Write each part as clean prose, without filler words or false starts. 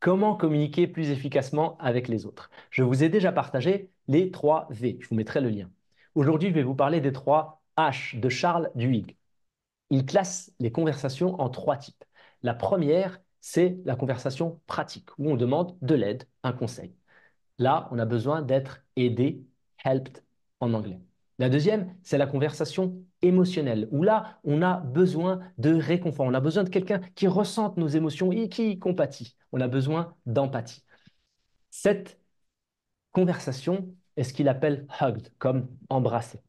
Comment communiquer plus efficacement avec les autres? Je vous ai déjà partagé les 3 V. Je vous mettrai le lien. Aujourd'hui, je vais vous parler des 3 H de Charles Duhigg. Il classe les conversations en 3 types. La première, c'est la conversation pratique, où on demande de l'aide, un conseil. Là, on a besoin d'être aidé, helped en anglais. La deuxième, c'est la conversation émotionnelle, où là, on a besoin de réconfort, on a besoin de quelqu'un qui ressente nos émotions et qui compatit. On a besoin d'empathie. Cette conversation est ce qu'il appelle hugged, comme embrasser.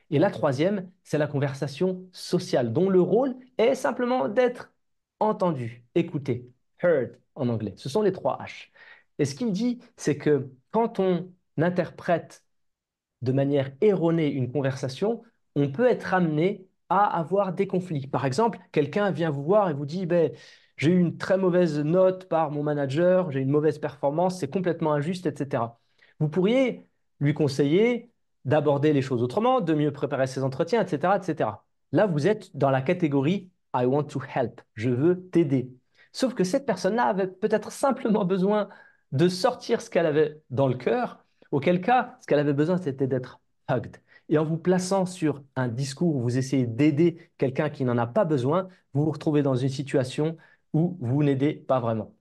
Et la troisième, c'est la conversation sociale, dont le rôle est simplement d'être entendu, écouté, heard en anglais. Ce sont les 3 H. Et ce qu'il dit, c'est que quand on interprète de manière erronée une conversation, on peut être amené à avoir des conflits. Par exemple, quelqu'un vient vous voir et vous dit, ben, j'ai eu une très mauvaise note par mon manager, j'ai une mauvaise performance, c'est complètement injuste, etc. Vous pourriez lui conseiller d'aborder les choses autrement, de mieux préparer ses entretiens, etc., etc. Là, vous êtes dans la catégorie I want to help, je veux t'aider. Sauf que cette personne-là avait peut-être simplement besoin de sortir ce qu'elle avait dans le cœur. Auquel cas, ce qu'elle avait besoin, c'était d'être hugged. Et en vous plaçant sur un discours où vous essayez d'aider quelqu'un qui n'en a pas besoin, vous vous retrouvez dans une situation où vous n'aidez pas vraiment.